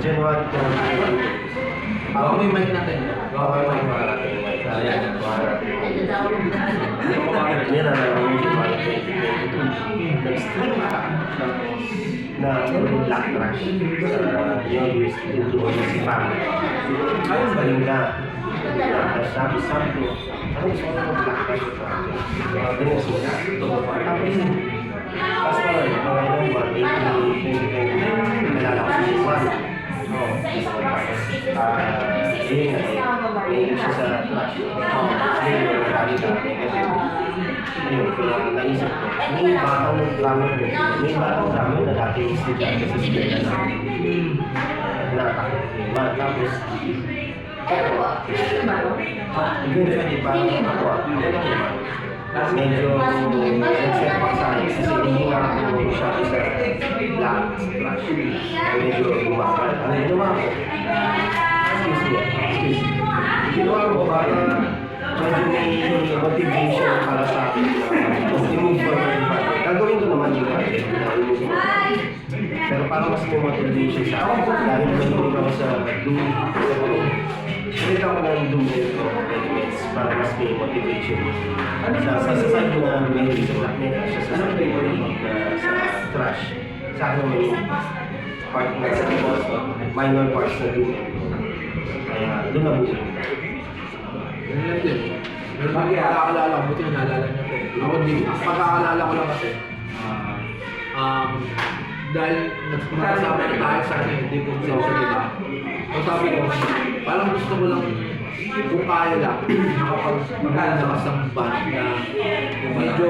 January 2022. Baka may mic natin. Baka may mic natin. Ayan. Yan na lang January 2022. Nag-stream ka na Black Trash sa University doon si family. Ayun ba yun ka? Tapos sabi ko, ano gusto ko ng Black Trash sa ganyan sila. Tapos mga ilang buwan, 2020, nalala ko si Juan. Yun nga, isa sa Trash. Yun, dami-dami kasi yun, kaya naisip ko, may batang drummer na dati estudyante sa eskwela na natakot naman. Tapos, hindi parang ako, medyo nag-setback sa akin kasi hindi nga ako siya isa lahat sa Trash. Medyo lumakal. Ano yung lumakal? Excuse me. Ginawa ko para medyo may motivation para sa akin na i-move forward pa. Gagawin ko naman yung project na i-move forward. Pero parang mas may motivation sa akin dahil mahilig ako sa doom. Ulit ako ng doom elements para mas may motivation. Sa side ko na may sa black metal, siya sa side ko na sa Trash. Sa akin may part na minor parts na doom. Kaya doon na buo. Ano lang din. Pero pagkakaalala ko, buti na naalala niyo ko. Ako din, pagkakaalala ko lang kasi, dahil nagkakasama na tayo sa akin, hindi ko sa diba? So sabi ko, parang gusto ko lang, kung kaya lang, makapag-maganda sa band na medyo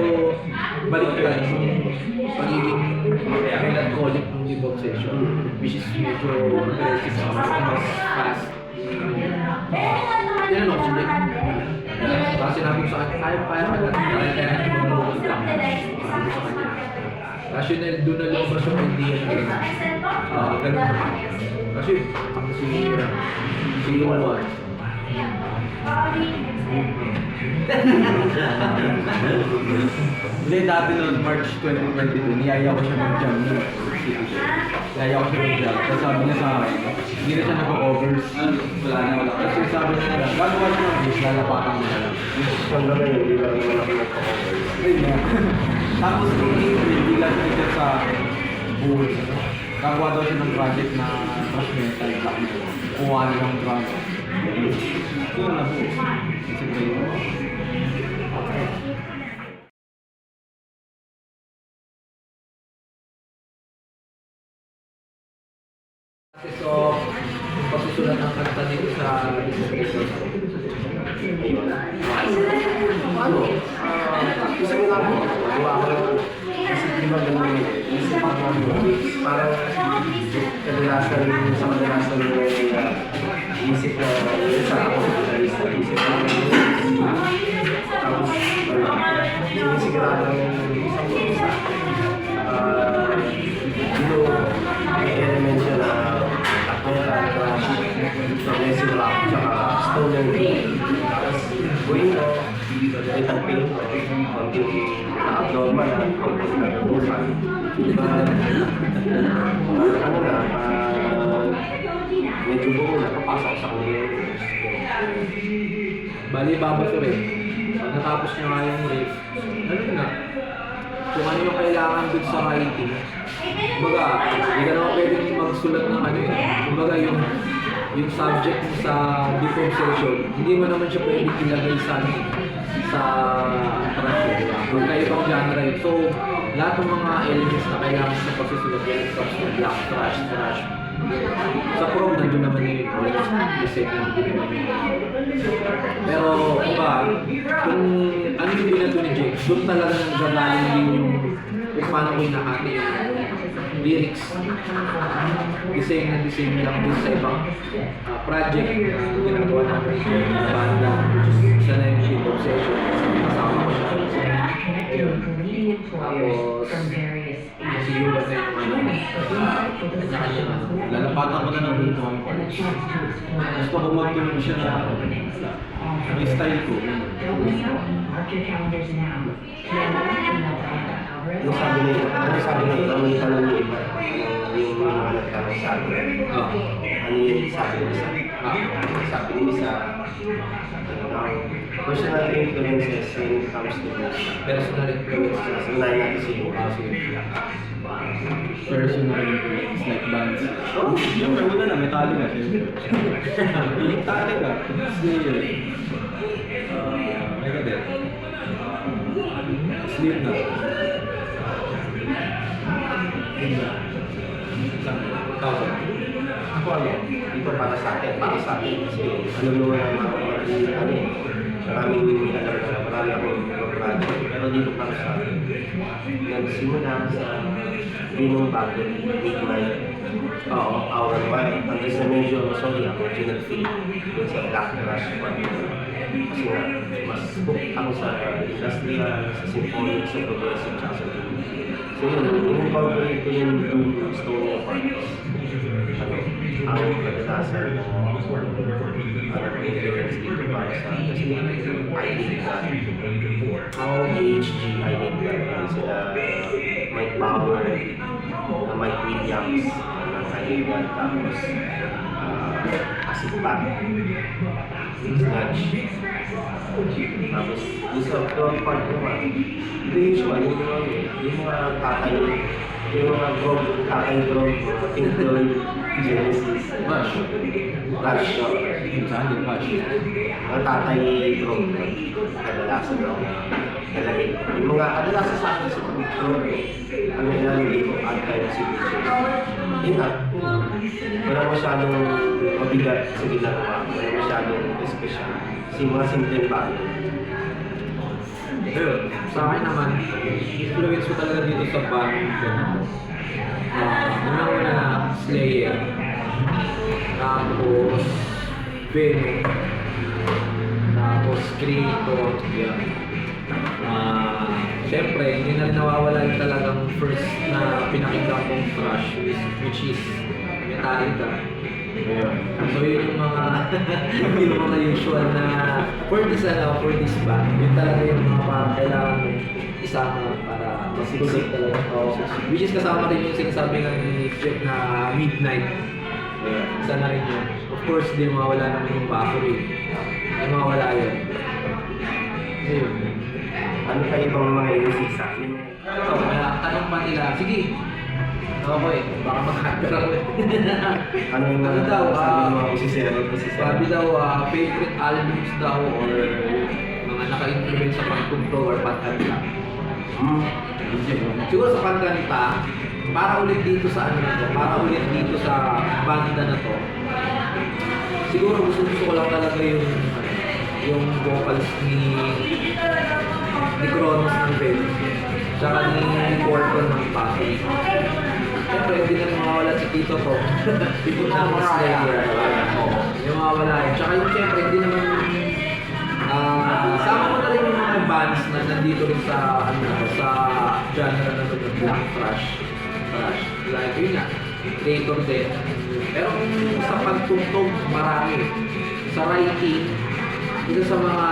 baliktad yung pagiging melancholic ng Deep Obsession, which is medyo aggressive, mas fast. Yan ako si Nick. Kasi sinabi ko sa kanya, kaya ka lang, kaya natin mag-move lang. Sabi ko sa kanya. Kasi doon na lumabas yung idea na ganun naman. Kasi si Luwan. Hindi, dati noong March 2022, niyaya ko siya mag-jam. Niyaya ko siya mag-jam. Tapos sabi niya sa akin, hindi na siya nag-covers. Wala na. Kasi sabi niya na lang, gagawa siya ng bass, lalapatan mo na lang. Hanggang ngayon, hindi lang naman ako nagpa-cover. Ayun na. Tapos nung April, bilang siya sa bull. Gagawa daw siya ng project na thrash metal, black metal. Kuha niya ng drum. Yun na po. Kasi kayo. So, pagsusulat ng kanta dito sa dissertation. Ano? Isa mo lang po. Gawa ko lang. Kasi di ba ganun isip ako parang kadalasan sa kadalasan isip na isa ako isip na tapos sinisigurado ng isang isa may element siya na metal, thrash, progressive rock, tsaka stoner tapos buhay mo little pain, konting abnormal na konting nagbukan. Ano na, medyo buo na, papasok sa kanila. Bali, babato rin. Pag natapos nyo nga yung riff, ano na? Kung ano yung kailangan dun sa writing, kumbaga, hindi ka naman pwedeng magsulat ng ano yun. Kumbaga, yung subject mo sa Deep Obsession, hindi mo naman siya pwedeng ilagay sa trash. Kung kayo ibang genre yun. So, lahat ng mga elements na kailangan sa pagsusulat yung trash, black, trash. Sa prom, nandun naman yun. Design na naman yun. Pero, iba, kung ano yung binato ni Jake, doon talaga nanggagaling din yung kung paano ko hinahati yung lyrics. Design lang din sa ibang project na ginagawa namin sa banda. Isa na yung Deep Obsession. Kasama ko siya. Ayun. Tapos, si Yuba na yung kanya-kanya. Lalapatan ko na ng dito ang parts. Gusto ko magtulong siya na may style ko. Yung sabi na yun, ano sabi na yun, may tanong yung iba, yung mga nagtanong sa akin. Oh. Ano yung sabi ng isa? Sabi ng isa, personal influences when it comes to music. Personal influence. Unahin natin si Iwo. Personal influence like bands. Oh, siyempre una na, Metallica siyempre. Metallica, Slayer. Megadeth. Slipknot. Ako ano, ito para sa akin kasi alam naman ang mga maraming marami akong project, pero dito para sa akin, nagsimula sa Binong Bago, Midnight, Hour 1, hanggang sa medyo, sorry, ang original feel, dun sa Black Rush 1. Kasi nga, mas hooked ako sa industrial, sa symphonic, sa progressive, tsaka sa doom. So yun, in-incorporate ko yung doom stoner parts. Ang kadalasan influence dito para sa kasi I did that. HG, I did that. Sila Mike Power, Mike Williams, I did that. Tapos Acid Pack, Sludge. Tapos sa front part naman, ito usual, yung mga tatay, yung mga tatay drog, Pink Floyd, Genesis, Rush. Rush, no? Saan din Rush? Mga tatay drog, kadalasan daw nalagay. Yung mga kadalasan sa akin sa drog, ang nilalagay ko, anti-civilization. Yun na, wala masyadong mabigat sa ginagawa, wala masyadong special. Kasi mga simpleng bagay. Pero sa akin naman, influence ko talaga dito sa band ko. Una-una na Slayer, tapos Venom, tapos Creator, yan. Siyempre, hindi na rin nawawala yung talagang first na pinakinggan kong thrash, which is Metallica. So yun yung mga yung mga usual na for this band, yun talaga yung mga parang kailangan mo isama para masiksik talaga. Which is kasama rin yung sinasabi nga ni Jeff na Midnight. Isa na rin yun. Of course, di mawawala naman yung Bakery. Di mawawala yun. Ayun. Ano pa ibang mga inisisa? So, kaya tanong pa nila, sige, ako baka mag-hacker ako eh. Ano yung Ano daw, sabi mo sabi daw, favorite albums daw or mga naka-influence sa pagtugtog or pagkanta. Siguro sa pagkanta, para ulit dito sa ano na to, para ulit dito sa banda na to, siguro gusto ko lang talaga yung vocals ni Kronos ng Venus, tsaka ni Gordon ng Bakery. Siyempre, hindi na rin mawawala si Tito to. Tito ng Slayer. Yung mawawala yun. Tsaka yung siyempre, hindi naman sama mo na rin yung mga bands na nandito rin sa sa genre na ito, Black Thrash. Like yun nga, Creator din. Pero kung sa pagtugtog, marami. Sa writing, isa sa mga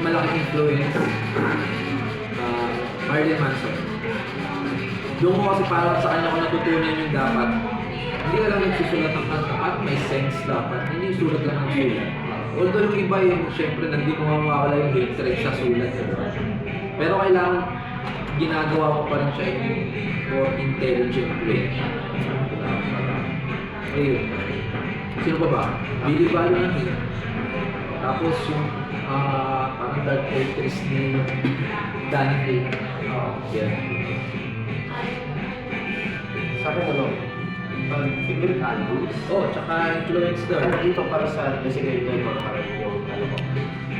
malaking influence, Marilyn Manson. Doon ko kasi parang sa kanya ko natutunan yung dapat hindi ka lang nagsusulat ng kanta at may sense dapat, hindi yung sulat lang ng sulat. Although yung iba yung syempre hindi mo mawawala yung hatred sa sulat. Pero kailangan ginagawa ko pa rin siya in more intelligent way. Ayun. Sino ba ba? Billy Valentine. Tapos yung parang Dark Fortress ni Danny Kaye. Yeah. Sa akin ano, favorite albums? Tsaka influence daw. Dito para sa designated ko parang yung ano ko,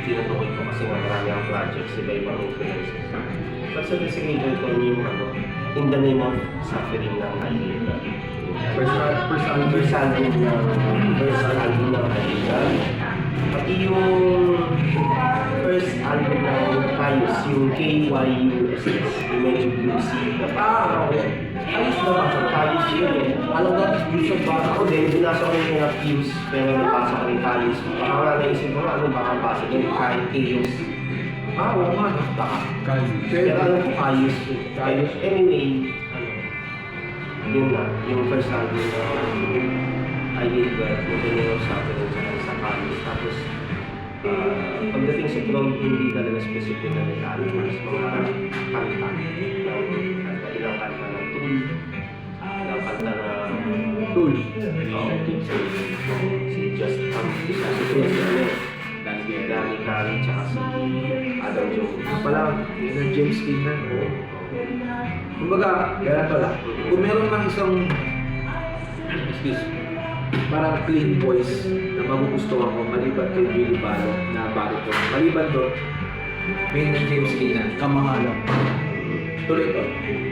tinutukoy ko kasi nga marami ang projects, iba-ibang influences. Pero sa designated ko yung ano, In the Name of Suffering ng Alita. First album ng Alita. Pati yung first album ng Kaius, yung KYUSS, yung medyo bluesy na Okay. ayos na ba? Kaius yun eh. Alam natin blues ang basa ko din, binasa ko yung mga Kaius, pero nabasa ko yung Kaius. Baka nga naisip ko ano, baka basa din, Kaius. Oo nga, no? Pero alam ko ayos to. Anyway, yun na, yung first album na I Hate God, Montero sa akin sa Paris. Tapos, pagdating sa Prom, hindi talaga specific na nila mas mga kanta. Ilang kanta ng Tool, ilang kanta ng Tool. si Just si Tool, si Danny Carey, tsaka si Adam Jones. Pala, yun ang James Keenan. Kumbaga, ganito lang. Kung meron mang isang parang clean voice na magugustuhan ko maliban kay Billy Balo na baritone. Maliban doon, main ng James Keenan, Kamahalan. Tuloy to.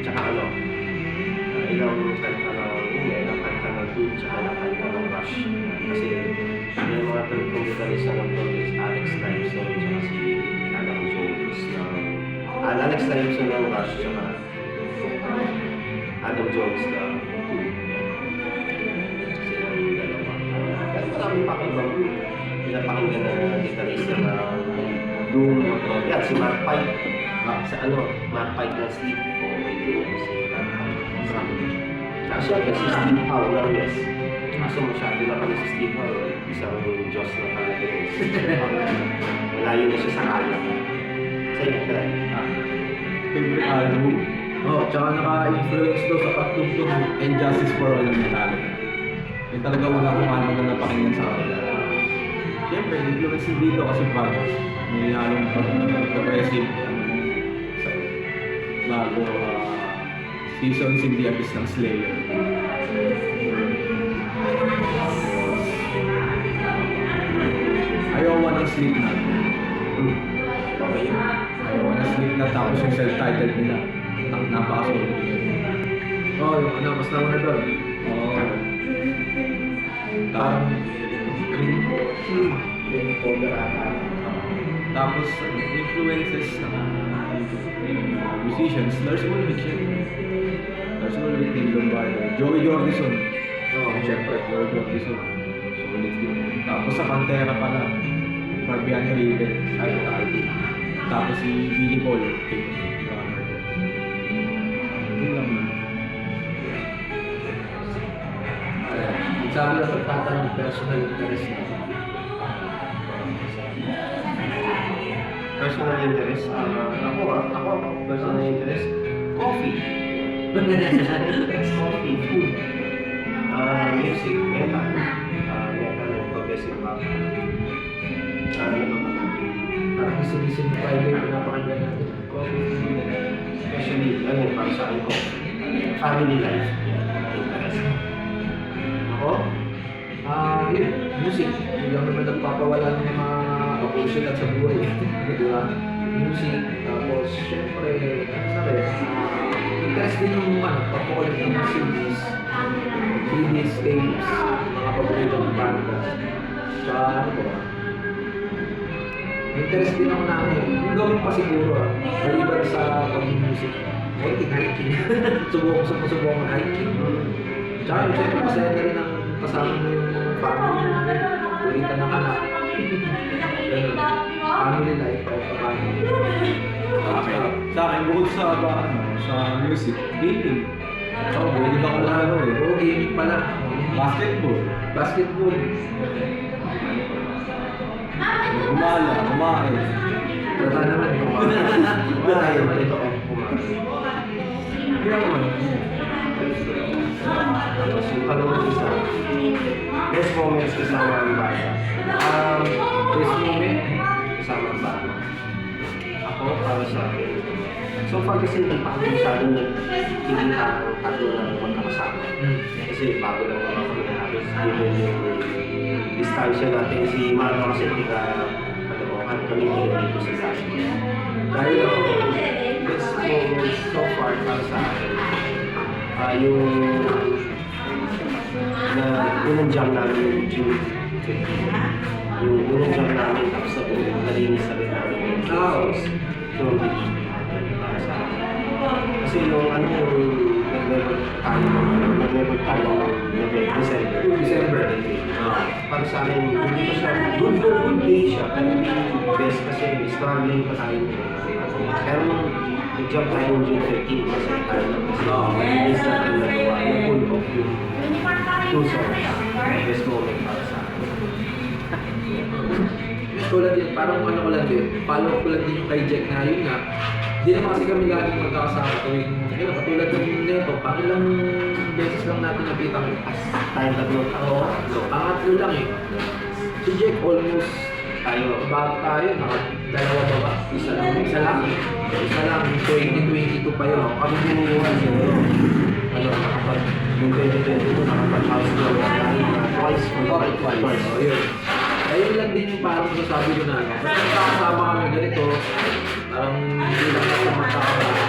Tsaka ilang kanta ng Tool, tsaka ilang kanta ng Rush. Kasi yung mga computerista ng Tool is Alex Lifeson, tsaka si Adam Jones ng Alex Lifeson ng Rush, tsaka Adam Jones ng Tool. Kasi yung dalawa. Kasi marami pa ibang pinapakinggan na gitarista na Doom. Yan, si Mark Pike. Sa Mark Pike ng Sleep o Doom. Siyempre, si Steve Howe ng Yes. Kaso masyado na kami si Steve Howe. Isang Diyos na talaga yun. Malayo na siya sa kaya. Sa'yo, Fred. Favorite album? Tsaka naka-influence daw sa pagtugtog. And Justice for All ng Metallica. Yung talaga wala kong ano na napakinggan sa akin. Siyempre, influence din dito kasi pag may halong progressive bago Seasons in the Abyss ng Slayer. Ayaw ng Slipknot. Ayaw ng Slipknot tapos yung self-titled nila. Napaka-solid. Yung mas nauna doon. Parang Yung cover ata. tapos influences ng musicians, Lars Ulrich yun. Lars Ulrich, Neil Lombardo, Joey Jordison. Siyempre. Joey Jordison. Solid yun. Tapos sa Pantera pala, Fabian Riven. Tapos si Billy Paul. Yun lang yun. Sabi na pagtatanong personal interest na. Personal interest? Ako, personal interest? Coffee. Coffee, food. Music, metal. Metal and progressive rock. Parang isinisin Friday na napakaganda natin. Especially, para sa akin ko, family life. Interest. Ako? Yun, music. Yun lang naman nagpapawala ng mga kapusilan sa buhay. Di ba? Music. Tapos, syempre, interest din yung pagkukulit ng mga CDs, tapes, mga paboritong banda. Tsaka ano ba? Interest din ako namin. Yung gawin pa siguro, maliban sa pag-music. Hiking. Subukong hiking. Tsaka yung syempre, masaya na rin ang kasama mo yung family mo. Kulitan ng anak. Family life, paano. Okay. Sa akin, bukod sa music, gaming. Gaming ako lalo eh. Oo, gaming pala. Basketball. Basketball. Gumala, kumain. Wala naman. Wala naman ito ako kumain. Hindi naman. Tapos yung panunod isa, best moments kasama ang bata. Best moment. Kasama ang bata. Ako, para sa akin. So far kasi hindi pa ako masyadong nagkikita ng tatlo na magkakasama. Kasi bago lang naman kami halos given yung distansya natin. Si Mano kasi hindi ka kami dito sa sasya. Dahil ako, best moments so far para sa akin. Yung unang jam namin yung June 15. Yung unang jam namin tapos na nalinis na rin namin yung house. Yung para sa akin. Kasi yung nag-level tayo ng December. Para sa akin, hindi pa siya, good day siya, pero hindi best kasi struggling pa tayo. Pero nung nag-jump tayo ng June 13, kasi tayo na kasi malinis natin nagawa, na-pull off yung 2 songs. Best moment para sa akin. Tulad din, parang ano ko lang din, follow ko lang din yung kay Jack na yun nga. Hindi naman kasi kami laging magkakasama tuwing, yun, katulad ng neto, pakilang beses lang natin nakita ko. Tayo tatlo. Oo, so, pangatlo lang eh. Si Jack almost Tayo. bago tayo, dalawa ba ba? Isa lang. Isa lang, 2022 pa yun. Kami biniwan siguro. Ano, yung 2022, nakapag-house na twice or twice. Oh, yun. Ayun lang din yung parang masasabi ko na ano. Kasi nakakasama kami ganito, parang hindi lang ako magkakabala.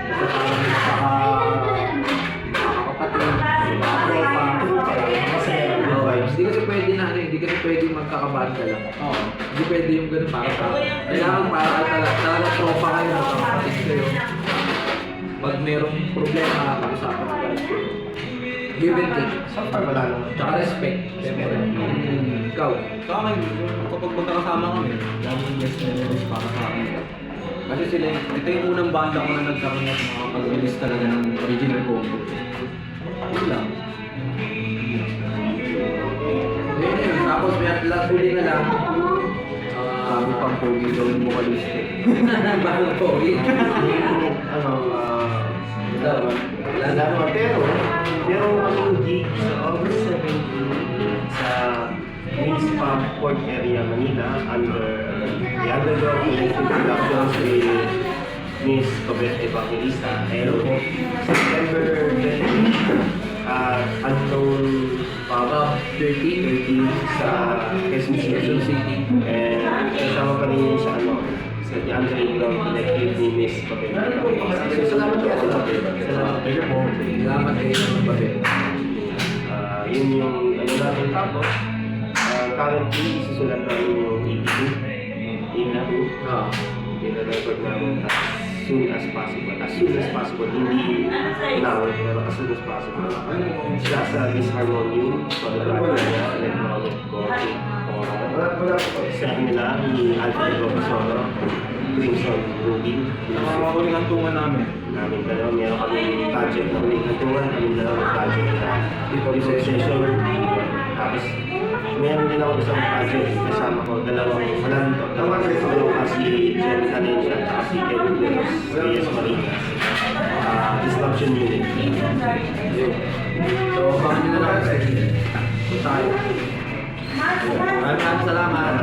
Kasi parang makakapatid, makakatropa, Masaya. hindi kasi pwede na ano, hindi kasi pwede magkakabahan ka lang. Oo. Hindi pwede yung ganun para sa kailangan para talaga tropa kayo, magkakapatid kayo. Pag merong problema, nakakausapan ka rin. Give and take. So far, wala naman. Tsaka respect. Siyempre. Ikaw. Sa akin, kapag magkakasama kami, laging best memories para sa akin. Kasi sila, ito yung unang banda ko na nagkaroon at makapag-release talaga ng original combo. Yun lang. Yun yun. Tapos may last huli na lang. Sabi pang pogi daw yung vocalist eh. Bagong pogi. Ano, Wala wala naman. Pero ang gig sa August 17 sa Miss Port area, Manila, under the Underground Collective Productions with Miss Cobet Evangelista. And September 20, Unknown Pop 13 sa Quezon City. And kasama pa rin sa ano, sa The Underground Collective ni Miss Cobet Evangelista. So salamat po sa lahat. Salamat po. Salamat kayo ng babi. Yun yung ano natin tapos. Currently, isusulat namin yung EP2. Ah. Ina-record namin as soon as possible. As soon as possible. Hindi now, pero as soon as possible. Siya sa Disharmonium, photography niya, electronic coaching, sa nila, ni Alfred Robasoro, Crimson Ruby. Nakakakuling hantungan namin. Namin dalawa, meron kami project na huling hantungan, kami dalawa may project na before session. Tapos, meron din ako isang project kasama ko, dalawang si Jen Canencia at si Kevin Reyes Marinas. Disruption Unit. Yun. So, baka nyo na lang sa inyo. So, tayo. Maraming salamat.